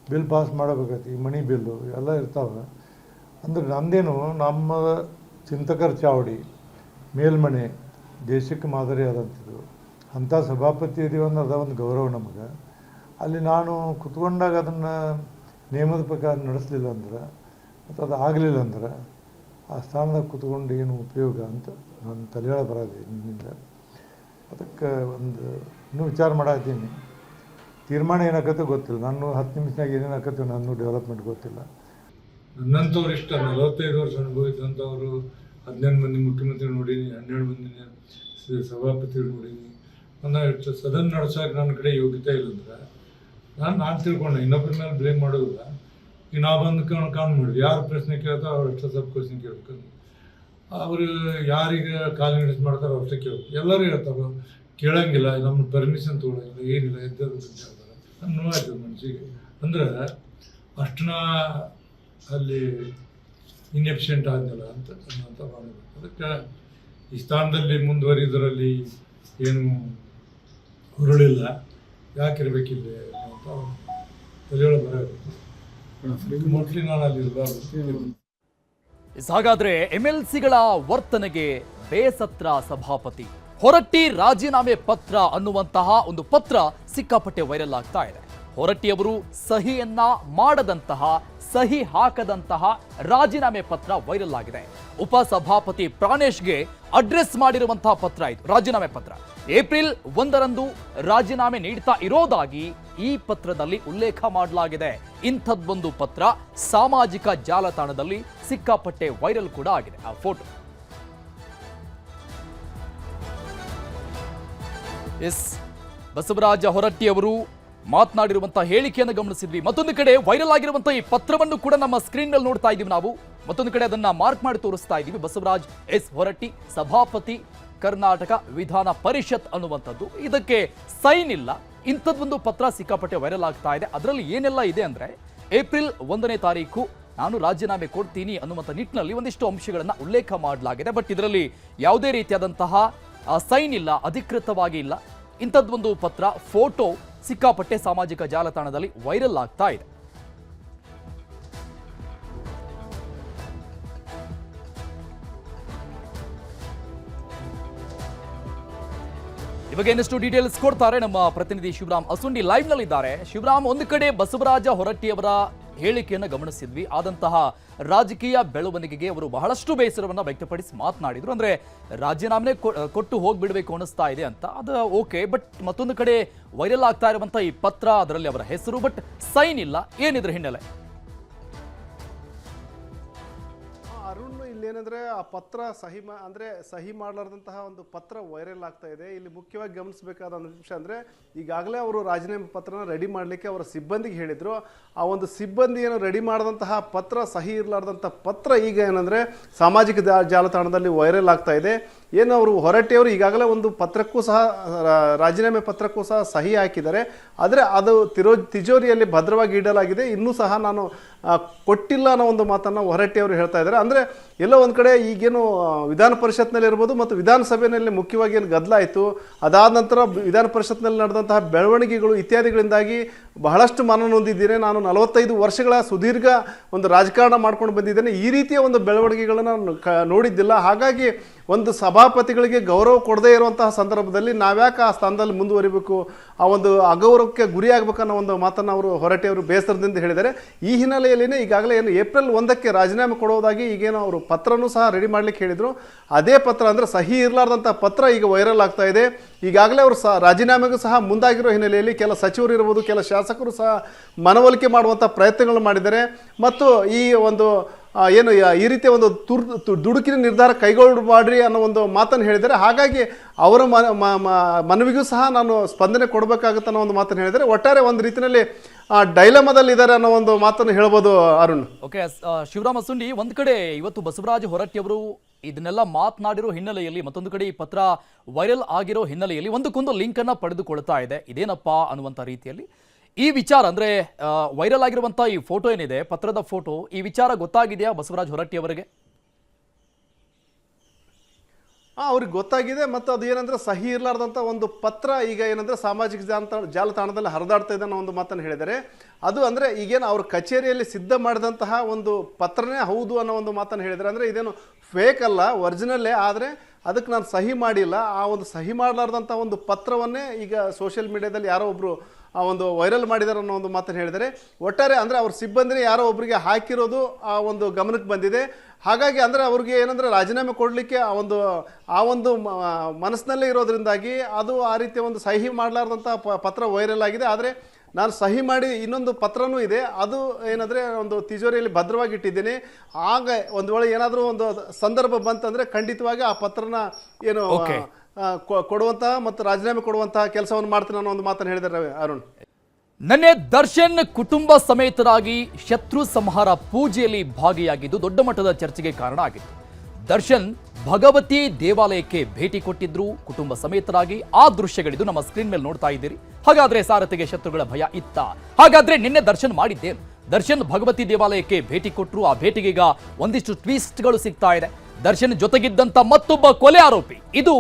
ಬಿಲ್ ಪಾಸ್ ಮಾಡಬೇಕಾಯ್ತು. ಈ ಮನಿ ಬಿಲ್ಲು ಎಲ್ಲ ಇರ್ತಾವೆ. ಅಂದ್ರೆ ನಂದೇನು ನಮ್ಮ ಚಿಂತಕರ ಚಾವಡಿ ಮೇಲ್ಮನೆ ದೇಶಕ್ಕೆ ಮಾದರಿ ಆದಂಥದ್ದು. ಅಂಥ ಸಭಾಪತಿ ಇದೀವಿ ಅನ್ನೋದು ಒಂದು ಗೌರವ ನಮಗೆ. ಅಲ್ಲಿ ನಾನು ಕುತ್ಕೊಂಡಾಗ ಅದನ್ನು ನಿಯಮದ ಪ್ರಕಾರ ನಡೆಸಲಿಲ್ಲ ಅಂದ್ರೆ ಮತ್ತು ಅದು ಆಗಲಿಲ್ಲ ಅಂದ್ರೆ ಆ ಸ್ಥಾನದಾಗ ಕುತ್ಕೊಂಡು ಏನು ಉಪಯೋಗ ಅಂತ ನಾನು ತಲೆಯಾಳ ಬರೋದೆ ನಿಮ್ಮಿಂದ. ಅದಕ್ಕೆ ಒಂದು ಇನ್ನೂ ವಿಚಾರ ಮಾಡತ್ತೀನಿ. ತೀರ್ಮಾನ ಏನಾಗತ್ತೆ ಗೊತ್ತಿಲ್ಲ. ನಾನು 10 ನಿಮಿಷನಾಗ ಏನೇನಾಗತ್ತೆ ನಾನು ಡೆವಲಪ್ಮೆಂಟ್ ಗೊತ್ತಿಲ್ಲ. ನನ್ನಂಥವ್ರು ಇಷ್ಟ 45 ವರ್ಷ ಅನುಭವಿಸಿದಂಥವ್ರು 15 ಮಂದಿ ಮುಖ್ಯಮಂತ್ರಿ ನೋಡೀನಿ, 12 ಮಂದಿ ಸಭಾಪತಿಗಳು ನೋಡೀನಿ. ನನ್ನ ಸದನ ನಡೆಸೋಕೆ ನನ್ನ ಕಡೆ ಯೋಗ್ಯತೆ ಇಲ್ಲಂದ್ರೆ ನಾನು ತಿಳ್ಕೊಂಡೆ. ಇನ್ನೊಬ್ಬರ ಮೇಲೆ ಬ್ಲೇಮ್ ಮಾಡೋದಿಲ್ಲ. ಈಗ ನಾವು ಬಂದು ಕಾನ್ ಮಾಡಿದ್ವಿ, ಯಾರು ಪ್ರಶ್ನೆ ಕೇಳ್ತಾರೋ ಅವ್ರು ಅಷ್ಟೇ ಸ್ವಲ್ಪ ಕ್ವಶನ್ ಕೇಳ್ಬೇಕು. ಅವರು ಯಾರಿಗೆ ಕಾಲು ನಡೆಸಿ ಮಾಡ್ತಾರೋ ಅಷ್ಟೇ ಕೇಳ್ಬೇಕು. ಎಲ್ಲರೂ ಹೇಳ್ತಾರೆ ಕೇಳಂಗಿಲ್ಲ, ನಮ್ಮ ಪರ್ಮಿಷನ್ ತೊಗೊಳಂಗಿಲ್ಲ, ಏನಿಲ್ಲ ಎದ್ದದ್ದು ಅಂತ ಹೇಳ್ತಾರೆ. ನಾನು ನೋವಾಯ್ತದೆ ಮನಸ್ಸಿಗೆ. ಅಂದ್ರೆ ಅಷ್ಟನ್ನ ಅಲ್ಲಿ ಇನ್ಎಫಿಷಿಯೆಂಟ್ ಆದ್ನಲ್ಲ ಅಂತ ಮಾಡಬೇಕು. ಅದಕ್ಕೆ ಈ ಸ್ಥಾನದಲ್ಲಿ ಮುಂದುವರಿದ್ರಲ್ಲಿ ಏನು ಹುರುಳಿಲ್ಲ, ಯಾಕಿರ್ಬೇಕಿಲ್ಲ ಅಂತ ತಲೆಯೊಳಗೆ ಬರಬೇಕು. ಮೊಟ್ಲಿ ನಾನು ಅಲ್ಲಿ ಇರಬಾರ್ದು. ಹಾಗಾದ್ರೆ MLCಗಳ ವರ್ತನೆಗೆ ಬೇಸತ್ರ ಸಭಾಪತಿ. ಹೊರಟ್ಟಿ ರಾಜೀನಾಮೆ ಪತ್ರ ಅನ್ನುವಂತಹ ಒಂದು ಪತ್ರ ಸಿಕ್ಕಾಪಟ್ಟೆ ವೈರಲ್ ಆಗ್ತಾ ಇದೆ. ಹೊರಟ್ಟಿಯವರು ಸಹಿಯನ್ನ ಮಾಡದಂತಹ, ಸಹಿ ಹಾಕದಂತಹ ರಾಜೀನಾಮೆ ಪತ್ರ ವೈರಲ್ ಆಗಿದೆ. ಉಪಸಭಾಪತಿ ಪ್ರಾಣೇಶ್ಗೆ ಅಡ್ರೆಸ್ ಮಾಡಿರುವಂತಹ ಪತ್ರ ಇದು, ರಾಜೀನಾಮೆ ಪತ್ರ. ಏಪ್ರಿಲ್ 1ರಂದು ರಾಜೀನಾಮೆ ನೀಡ್ತಾ ಇರೋದಾಗಿ ಈ ಪತ್ರದಲ್ಲಿ ಉಲ್ಲೇಖ ಮಾಡಲಾಗಿದೆ. ಇಂಥದ್ದೊಂದು ಪತ್ರ ಸಾಮಾಜಿಕ ಜಾಲತಾಣದಲ್ಲಿ ಸಿಕ್ಕಾಪಟ್ಟೆ ವೈರಲ್ ಕೂಡ ಆಗಿದೆ. ಆ ಫೋಟೋ ಎಸ್ ಬಸವರಾಜ ಹೊರಟ್ಟಿ ಅವರು ಮಾತನಾಡಿರುವಂತಹ ಹೇಳಿಕೆಯನ್ನು ಗಮನಿಸಿದ್ವಿ. ಮತ್ತೊಂದು ಕಡೆ ವೈರಲ್ ಆಗಿರುವಂತಹ ಈ ಪತ್ರವನ್ನು ಕೂಡ ನಮ್ಮ ಸ್ಕ್ರೀನ್ ನಲ್ಲಿ ನೋಡ್ತಾ ಇದ್ದೀವಿ ನಾವು. ಮತ್ತೊಂದು ಕಡೆ ಅದನ್ನ ಮಾರ್ಕ್ ಮಾಡಿ ತೋರಿಸ್ತಾ ಇದ್ದೀವಿ. ಬಸವರಾಜ್ ಎಸ್ ಹೊರಟ್ಟಿ, ಸಭಾಪತಿ, ಕರ್ನಾಟಕ ವಿಧಾನ ಪರಿಷತ್ ಅನ್ನುವಂಥದ್ದು. ಇದಕ್ಕೆ ಸೈನ್ ಇಲ್ಲ. ಇಂಥದ್ದೊಂದು ಪತ್ರ ಸಿಕ್ಕಾಪಟ್ಟೆ ವೈರಲ್ ಆಗ್ತಾ ಇದೆ. ಅದರಲ್ಲಿ ಏನೆಲ್ಲ ಇದೆ ಅಂದ್ರೆ, ಏಪ್ರಿಲ್ 1ನೇ ತಾರೀಕು ನಾನು ರಾಜೀನಾಮೆ ಕೊಡ್ತೀನಿ ಅನ್ನುವಂಥ ನಿಟ್ಟಿನಲ್ಲಿ ಒಂದಿಷ್ಟು ಅಂಶಗಳನ್ನ ಉಲ್ಲೇಖ ಮಾಡಲಾಗಿದೆ. ಬಟ್ ಇದರಲ್ಲಿ ಯಾವುದೇ ರೀತಿಯಾದಂತಹ ಸೈನ್ ಇಲ್ಲ, ಅಧಿಕೃತವಾಗಿ ಇಲ್ಲ. ಇಂಥದ್ದೊಂದು ಪತ್ರ, ಫೋಟೋ ಸಿಕ್ಕಾಪಟ್ಟೆ ಸಾಮಾಜಿಕ ಜಾಲತಾಣದಲ್ಲಿ ವೈರಲ್ ಆಗ್ತಾ ಇದೆ. ಇವಾಗ ಇನ್ನಷ್ಟು ಡೀಟೇಲ್ಸ್ ಕೊಡ್ತಾರೆ ನಮ್ಮ ಪ್ರತಿನಿಧಿ ಶಿವರಾಮ್ ಅಸುಂಡಿ ಲೈವ್ ನಲ್ಲಿದ್ದಾರೆ. ಶಿವರಾಮ್, ಒಂದು ಕಡೆ ಬಸವರಾಜ ಹೊರಟ್ಟಿಯವರ ಹೇಳಿಕೆಯನ್ನು ಗಮನಿಸಿದ್ವಿ. ಆದಂತಹ ರಾಜಕೀಯ ಬೆಳವಣಿಗೆಗೆ ಅವರು ಬಹಳಷ್ಟು ಬೇಸರವನ್ನ ವ್ಯಕ್ತಪಡಿಸಿ ಮಾತನಾಡಿದ್ರು. ಅಂದ್ರೆ ರಾಜೀನಾಮೆ ಕೊಟ್ಟು ಹೋಗ್ಬಿಡ್ಬೇಕು ಅನಿಸ್ತಾ ಇದೆ ಅಂತ. ಅದು ಓಕೆ, ಬಟ್ ಮತ್ತೊಂದು ಕಡೆ ವೈರಲ್ ಆಗ್ತಾ ಇರುವಂತಹ ಈ ಪತ್ರ, ಅದರಲ್ಲಿ ಅವರ ಹೆಸರು, ಬಟ್ ಸೈನ್ ಇಲ್ಲ. ಏನಿದ್ರ ಹಿನ್ನೆಲೆ? ಅರುಣ್, ಇಲ್ಲೇನಂದ್ರೆ ಆ ಪತ್ರ ಸಹಿ ಮಾಡಲಾರ್ದಂತಹ ಒಂದು ಪತ್ರ ವೈರಲ್ ಆಗ್ತಾ ಇದೆ. ಇಲ್ಲಿ ಮುಖ್ಯವಾಗಿ ಗಮನಿಸಬೇಕಾದ ಒಂದು ವಿಷಯ ಅಂದ್ರೆ, ಈಗಾಗಲೇ ಅವರು ರಾಜೀನಾಮೆ ಪತ್ರನ ರೆಡಿ ಮಾಡಲಿಕ್ಕೆ ಅವರ ಸಿಬ್ಬಂದಿಗೆ ಹೇಳಿದ್ರು. ಆ ಒಂದು ಸಿಬ್ಬಂದಿ ಏನು ರೆಡಿ ಮಾಡಿದಂತಹ ಪತ್ರ, ಸಹಿ ಇರಲಾರ್ದಂತಹ ಪತ್ರ ಈಗ ಏನಂದ್ರೆ ಸಾಮಾಜಿಕ ಜಾಲತಾಣದಲ್ಲಿ ವೈರಲ್ ಆಗ್ತಾ ಇದೆ. ಏನು ಅವರು ಹೊರಟ್ಟಿಯವರು ಈಗಾಗಲೇ ಒಂದು ಪತ್ರಕ್ಕೂ ಸಹ, ರಾಜೀನಾಮೆ ಪತ್ರಕ್ಕೂ ಸಹ ಸಹಿ ಹಾಕಿದ್ದಾರೆ. ಆದರೆ ಅದು ತಿಜೋರಿಯಲ್ಲಿ ಭದ್ರವಾಗಿ ಇಡಲಾಗಿದೆ. ಇನ್ನೂ ಸಹ ನಾನು ಕೊಟ್ಟಿಲ್ಲ ಅನ್ನೋ ಒಂದು ಮಾತನ್ನು ಹೊರಟ್ಟಿಯವರು ಹೇಳ್ತಾ ಇದ್ದಾರೆ. ಅಂದರೆ ಎಲ್ಲೋ ಒಂದು ಕಡೆ ಈಗೇನು ವಿಧಾನ ಪರಿಷತ್ನಲ್ಲಿ ಇರ್ಬೋದು ಮತ್ತು ವಿಧಾನಸಭೆಯಲ್ಲಿ ಮುಖ್ಯವಾಗಿ ಏನು ಗದ್ದಲ ಆಯಿತು, ಅದಾದ ನಂತರ ವಿಧಾನ ಪರಿಷತ್ನಲ್ಲಿ ನಡೆದಂತಹ ಬೆಳವಣಿಗೆಗಳು ಇತ್ಯಾದಿಗಳಿಂದಾಗಿ ಬಹಳಷ್ಟು ಮನ ನೊಂದಿದ್ದೇನೆ. ನಾನು 45 ವರ್ಷಗಳ ಸುದೀರ್ಘ ಒಂದು ರಾಜಕಾರಣ ಮಾಡ್ಕೊಂಡು ಬಂದಿದ್ದೇನೆ. ಈ ರೀತಿಯ ಒಂದು ಬೆಳವಣಿಗೆಗಳನ್ನು ನೋಡಿದ್ದಿಲ್ಲ. ಹಾಗಾಗಿ ಒಂದು ಸಭಾಪತಿಗಳಿಗೆ ಗೌರವ ಕೊಡದೇ ಇರುವಂತಹ ಸಂದರ್ಭದಲ್ಲಿ ನಾವ್ಯಾಕೆ ಆ ಸ್ಥಾನದಲ್ಲಿ ಮುಂದುವರಿಬೇಕು, ಆ ಒಂದು ಅಗೌರವಕ್ಕೆ ಗುರಿಯಾಗಬೇಕನ್ನೋ ಒಂದು ಮಾತನ್ನು ಅವರು ಹೊರಟ್ಟಿಯವರು ಬೇಸರದಿಂದ ಹೇಳಿದ್ದಾರೆ. ಈ ಹಿನ್ನೆಲೆಯಲ್ಲಿನೇ ಈಗಾಗಲೇ ಏನು ಏಪ್ರಿಲ್ 1ಕ್ಕೆ ರಾಜೀನಾಮೆ ಕೊಡುವುದಾಗಿ ಈಗೇನು ಅವರು ಪತ್ರನೂ ಸಹ ರೆಡಿ ಮಾಡಲಿಕ್ಕೆ ಹೇಳಿದರು. ಅದೇ ಪತ್ರ ಅಂದರೆ ಸಹಿ ಇರಲಾರ್ದಂಥ ಪತ್ರ ಈಗ ವೈರಲ್ ಆಗ್ತಾ ಇದೆ. ಈಗಾಗಲೇ ಅವರು ರಾಜೀನಾಮೆಗೂ ಸಹ ಮುಂದಾಗಿರೋ ಹಿನ್ನೆಲೆಯಲ್ಲಿ ಕೆಲ ಸಚಿವರು ಇರ್ಬೋದು, ಕೆಲ ಶಾಸಕರು ಸಹ ಮನವೊಲಿಕೆ ಮಾಡುವಂಥ ಪ್ರಯತ್ನಗಳು ಮಾಡಿದ್ದಾರೆ. ಮತ್ತು ಈ ಒಂದು ಏನು ಈ ರೀತಿಯ ಒಂದು ದುಡುಕಿನ ನಿರ್ಧಾರ ಕೈಗೊಳ್ಳಬಾಡ್ರಿ ಅನ್ನೋ ಒಂದು ಮಾತನ್ನು ಹೇಳಿದ್ದಾರೆ. ಹಾಗಾಗಿ ಅವರ ಮನವಿಗೂ ಸಹ ನಾನು ಸ್ಪಂದನೆ ಕೊಡಬೇಕಾಗುತ್ತೆ ಅನ್ನೋ ಒಂದು ಮಾತನ್ನು ಹೇಳಿದ್ದಾರೆ. ಒಟ್ಟಾರೆ ಒಂದು ರೀತಿಯಲ್ಲಿ ಡೈಲಮಾದಲ್ಲಿ ಇದ್ದಾರೆ ಅನ್ನೋ ಒಂದು ಮಾತನ್ನು ಹೇಳ್ಬೋದು ಅರುಣ್. ಓಕೆ, ಶಿವರಾಮ್ ಅಸುಂಡಿ, ಒಂದ್ ಕಡೆ ಇವತ್ತು ಬಸವರಾಜ ಹೊರಟ್ಟಿ ಅವರು ಇದನ್ನೆಲ್ಲ ಮಾತನಾಡಿರೋ ಹಿನ್ನೆಲೆಯಲ್ಲಿ, ಮತ್ತೊಂದು ಕಡೆ ಈ ಪತ್ರ ವೈರಲ್ ಆಗಿರೋ ಹಿನ್ನೆಲೆಯಲ್ಲಿ ಒಂದಕ್ಕೊಂದು ಲಿಂಕ್ ಅನ್ನ ಪಡೆದುಕೊಳ್ತಾ ಇದೆ. ಇದೇನಪ್ಪಾ ಅನ್ನುವಂಥ ರೀತಿಯಲ್ಲಿ ಈ ವಿಚಾರ, ಅಂದ್ರೆ ವೈರಲ್ ಆಗಿರುವಂತಹ ಈ ಫೋಟೋ ಏನಿದೆ, ಪತ್ರದ ಫೋಟೋ, ಈ ವಿಚಾರ ಗೊತ್ತಾಗಿದೆಯಾ ಬಸವರಾಜ ಹೊರಟ್ಟಿ ಅವರಿಗೆ? ಅವ್ರಿಗೆ ಗೊತ್ತಾಗಿದೆ. ಮತ್ತು ಅದು ಏನಂದ್ರೆ ಸಹಿ ಇರಲಾರ್ದಂಥ ಒಂದು ಪತ್ರ ಈಗ ಏನಂದ್ರೆ ಸಾಮಾಜಿಕ ಜಾಲತಾಣದಲ್ಲಿ ಹರಿದಾಡ್ತಾ ಇದೆ ಅನ್ನೋ ಒಂದು ಮಾತನ್ನು ಹೇಳಿದ್ದಾರೆ. ಅದು ಅಂದರೆ ಈಗೇನು ಅವ್ರ ಕಚೇರಿಯಲ್ಲಿ ಸಿದ್ಧ ಮಾಡಿದಂತಹ ಒಂದು ಪತ್ರನೇ ಹೌದು ಅನ್ನೋ ಒಂದು ಮಾತನ್ನು ಹೇಳಿದ್ದಾರೆ. ಅಂದರೆ ಇದೇನು ಫೇಕ್ ಅಲ್ಲ, ಒರಿಜಿನಲ್ಲೇ. ಆದರೆ ಅದಕ್ಕೆ ನಾನು ಸಹಿ ಮಾಡಿಲ್ಲ. ಆ ಒಂದು ಸಹಿ ಮಾಡಲಾರ್ದಂಥ ಒಂದು ಪತ್ರವನ್ನೇ ಈಗ ಸೋಷಿಯಲ್ ಮೀಡಿಯಾದಲ್ಲಿ ಯಾರೋ ಒಬ್ಬರು ಆ ಒಂದು ವೈರಲ್ ಮಾಡಿದ್ದಾರೆ ಅನ್ನೋ ಒಂದು ಮಾತನ್ನು ಹೇಳಿದ್ದಾರೆ. ಒಟ್ಟಾರೆ ಅಂದರೆ ಅವ್ರ ಸಿಬ್ಬಂದಿನೇ ಯಾರೋ ಒಬ್ಬರಿಗೆ ಹಾಕಿರೋದು ಆ ಒಂದು ಗಮನಕ್ಕೆ ಬಂದಿದೆ. ಹಾಗಾಗಿ ಅಂದರೆ ಅವ್ರಿಗೆ ಏನಂದರೆ ರಾಜೀನಾಮೆ ಕೊಡಲಿಕ್ಕೆ ಆ ಒಂದು ಮನಸ್ಸಿನಲ್ಲೇ ಇರೋದ್ರಿಂದಾಗಿ ಅದು ಆ ರೀತಿಯ ಒಂದು ಸಹಿ ಮಾಡಲಾರ್ದಂಥ ಪತ್ರ ವೈರಲ್ ಆಗಿದೆ. ಆದರೆ ನಾನು ಸಹಿ ಮಾಡಿ ಇನ್ನೊಂದು ಪತ್ರನೂ ಇದೆ, ಅದು ಏನಂದರೆ ಒಂದು ತಿಜೋರಿಯಲ್ಲಿ ಭದ್ರವಾಗಿ ಇಟ್ಟಿದ್ದೀನಿ. ಆಗ ಒಂದು ವೇಳೆ ಏನಾದರೂ ಒಂದು ಸಂದರ್ಭ ಬಂತಂದರೆ ಖಂಡಿತವಾಗಿ ಆ ಪತ್ರನ ಏನು ಕೊಡುವಂತಹ ಮತ್ತು ರಾಜೀನಾಮೆ ಕೊಡುವಂತಹ ಕೆಲಸವನ್ನು ಮಾಡ್ತೀನಿ ಅನ್ನೋ ಒಂದು ಮಾತನ್ನು ಹೇಳಿದ್ದಾರೆ ಅರುಣ್. ನಿನ್ನೆ ದರ್ಶನ್ ಕುಟುಂಬ ಸಮೇತರಾಗಿ ಶತ್ರು ಸಂಹಾರ ಪೂಜೆಯಲ್ಲಿ ಭಾಗಿಯಾಗಿದ್ದು ದೊಡ್ಡ ಮಟ್ಟದ ಚರ್ಚೆಗೆ ಕಾರಣ ಆಗಿತ್ತು. ದರ್ಶನ್ ಭಗವತಿ ದೇವಾಲಯಕ್ಕೆ ಭೇಟಿ ಕೊಟ್ಟಿದ್ರು ಕುಟುಂಬ ಸಮೇತರಾಗಿ. ಆ ದೃಶ್ಯಗಳಿದು ನಮ್ಮ ಸ್ಕ್ರೀನ್ ಮೇಲೆ ನೋಡ್ತಾ ಇದ್ದೀರಿ. ಹಾಗಾದ್ರೆ ಸಾರಥಿಗೆ ಶತ್ರುಗಳ ಭಯ ಇತ್ತ? ಹಾಗಾದ್ರೆ ನಿನ್ನೆ ದರ್ಶನ್ ಮಾಡಿದ್ದೇನು? ದರ್ಶನ್ ಭಗವತಿ ದೇವಾಲಯಕ್ಕೆ ಭೇಟಿ ಕೊಟ್ಟರು. ಆ ಭೇಟಿಗೆ ಈಗ ಒಂದಿಷ್ಟು ಟ್ವಿಸ್ಟ್ಗಳು ಸಿಗ್ತಾ ಇದೆ. ದರ್ಶನ್ ಜೊತೆಗಿದ್ದಂತ ಮತ್ತೊಬ್ಬ ಕೊಲೆ ಆರೋಪಿ, ಇದು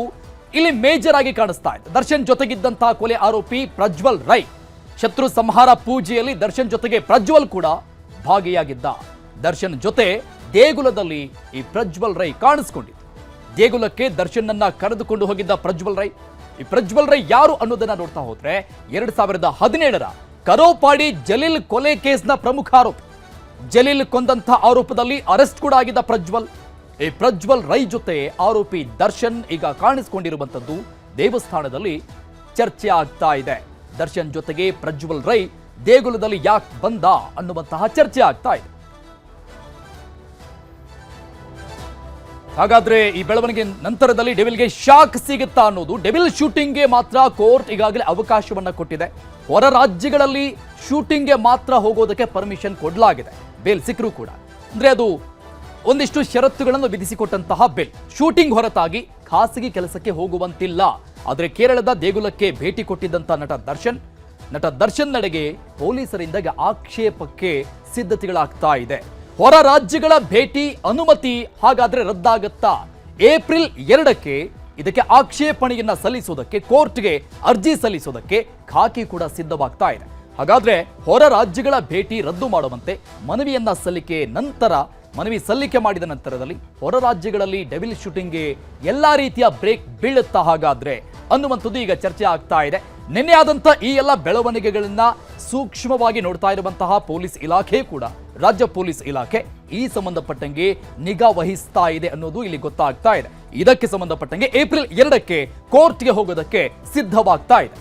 ಇಲ್ಲಿ ಮೇಜರ್ ಆಗಿ ಕಾಣಿಸ್ತಾ ಇದೆ. ದರ್ಶನ್ ಜೊತೆಗಿದ್ದಂತಹ ಕೊಲೆ ಆರೋಪಿ ಪ್ರಜ್ವಲ್ ರೈ. ಶತ್ರು ಸಂಹಾರ ಪೂಜೆಯಲ್ಲಿ ದರ್ಶನ್ ಜೊತೆಗೆ ಪ್ರಜ್ವಲ್ ಕೂಡ ಭಾಗಿಯಾಗಿದ್ದ. ದರ್ಶನ್ ಜೊತೆ ದೇಗುಲದಲ್ಲಿ ಈ ಪ್ರಜ್ವಲ್ ರೈ ಕಾಣಿಸ್ಕೊಂಡಿದ್ದು. ದೇಗುಲಕ್ಕೆ ದರ್ಶನ್ ಅನ್ನ ಕರೆದುಕೊಂಡು ಹೋಗಿದ್ದ ಪ್ರಜ್ವಲ್ ರೈ. ಈ ಪ್ರಜ್ವಲ್ ರೈ ಯಾರು ಅನ್ನೋದನ್ನ ನೋಡ್ತಾ ಹೋದ್ರೆ 2017ರ ಕರೋಪಾಡಿ ಜಲೀಲ್ ಕೊಲೆ ಕೇಸ್ನ ಪ್ರಮುಖ ಆರೋಪಿ. ಜಲೀಲ್ ಕೊಂದಂತ ಆರೋಪದಲ್ಲಿ ಅರೆಸ್ಟ್ ಕೂಡ ಆಗಿದ್ದ ಪ್ರಜ್ವಲ್. ಈ ಪ್ರಜ್ವಲ್ ರೈ ಜೊತೆ ಆರೋಪಿ ದರ್ಶನ್ ಈಗ ಕಾಣಿಸಿಕೊಂಡಿರುವಂತದ್ದು ದೇವಸ್ಥಾನದಲ್ಲಿ ಚರ್ಚೆ ಆಗ್ತಾ ಇದೆ. ದರ್ಶನ್ ಜೊತೆಗೆ ಪ್ರಜ್ವಲ್ ರೈ ದೇಗುಲದಲ್ಲಿ ಯಾಕೆ ಬಂದ ಅನ್ನುವಂತಹ ಚರ್ಚೆ ಆಗ್ತಾ ಇದೆ. ಹಾಗಾದ್ರೆ ಈ ಬೆಳವಣಿಗೆ ನಂತರದಲ್ಲಿ ಡೆವಿಲ್ಗೆ ಶಾಕ್ ಸಿಗುತ್ತಾ ಅನ್ನೋದು. ಡೆವಿಲ್ ಶೂಟಿಂಗ್ಗೆ ಮಾತ್ರ ಕೋರ್ಟ್ ಈಗಾಗಲೇ ಅವಕಾಶವನ್ನ ಕೊಟ್ಟಿದೆ. ಹೊರ ರಾಜ್ಯಗಳಲ್ಲಿ ಶೂಟಿಂಗ್ಗೆ ಮಾತ್ರ ಹೋಗೋದಕ್ಕೆ ಪರ್ಮಿಷನ್ ಕೊಡಲಾಗಿದೆ, ಬೇಲ್ ಸಿಕ್ಕರೂ ಕೂಡ. ಅಂದ್ರೆ ಅದು ಒಂದಿಷ್ಟು ಷರತ್ತುಗಳನ್ನು ವಿಧಿಸಿಕೊಟ್ಟಂತಹ ಬೇಲ್. ಶೂಟಿಂಗ್ ಹೊರತಾಗಿ ಖಾಸಗಿ ಕೆಲಸಕ್ಕೆ ಹೋಗುವಂತಿಲ್ಲ. ಆದರೆ ಕೇರಳದ ದೇಗುಲಕ್ಕೆ ಭೇಟಿ ಕೊಟ್ಟಿದ್ದಂತ ನಟ ದರ್ಶನ್ ನಡೆಗೆ ಪೊಲೀಸರಿಂದ ಈಗ ಆಕ್ಷೇಪಕ್ಕೆ ಸಿದ್ಧತೆಗಳಾಗ್ತಾ ಇದೆ. ಹೊರ ರಾಜ್ಯಗಳ ಭೇಟಿ ಅನುಮತಿ ಹಾಗಾದ್ರೆ ರದ್ದಾಗತ್ತಾ? ಏಪ್ರಿಲ್ 2ಕ್ಕೆ ಇದಕ್ಕೆ ಆಕ್ಷೇಪಣೆಯನ್ನ ಸಲ್ಲಿಸೋದಕ್ಕೆ, ಕೋರ್ಟ್ಗೆ ಅರ್ಜಿ ಸಲ್ಲಿಸೋದಕ್ಕೆ ಖಾಕಿ ಕೂಡ ಸಿದ್ಧವಾಗ್ತಾ ಇದೆ. ಹಾಗಾದ್ರೆ ಹೊರ ರಾಜ್ಯಗಳ ಭೇಟಿ ರದ್ದು ಮಾಡುವಂತೆ ಮನವಿ ಸಲ್ಲಿಕೆ ಮಾಡಿದ ನಂತರದಲ್ಲಿ ಹೊರ ರಾಜ್ಯಗಳಲ್ಲಿ ಡೆವಿಲ್ ಶೂಟಿಂಗ್ಗೆ ಎಲ್ಲಾ ರೀತಿಯ ಬ್ರೇಕ್ ಬೀಳುತ್ತಾ ಹಾಗಾದ್ರೆ ಅನ್ನುವಂಥದ್ದು ಈಗ ಚರ್ಚೆ ಆಗ್ತಾ ಇದೆ. ನಿನ್ನೆ ಆದಂತ ಈ ಎಲ್ಲ ಬೆಳವಣಿಗೆಗಳನ್ನ ಸೂಕ್ಷ್ಮವಾಗಿ ನೋಡ್ತಾ ಇರುವಂತಹ ಪೊಲೀಸ್ ಇಲಾಖೆ ಕೂಡ, ರಾಜ್ಯ ಪೊಲೀಸ್ ಇಲಾಖೆ ಈ ಸಂಬಂಧಪಟ್ಟಂಗೆ ನಿಗಾ ವಹಿಸ್ತಾ ಇದೆ ಅನ್ನೋದು ಇಲ್ಲಿ ಗೊತ್ತಾಗ್ತಾ ಇದೆ. ಇದಕ್ಕೆ ಸಂಬಂಧಪಟ್ಟಂಗೆ ಏಪ್ರಿಲ್ 2ಕ್ಕೆ ಕೋರ್ಟ್ಗೆ ಹೋಗೋದಕ್ಕೆ ಸಿದ್ಧವಾಗ್ತಾ ಇದೆ.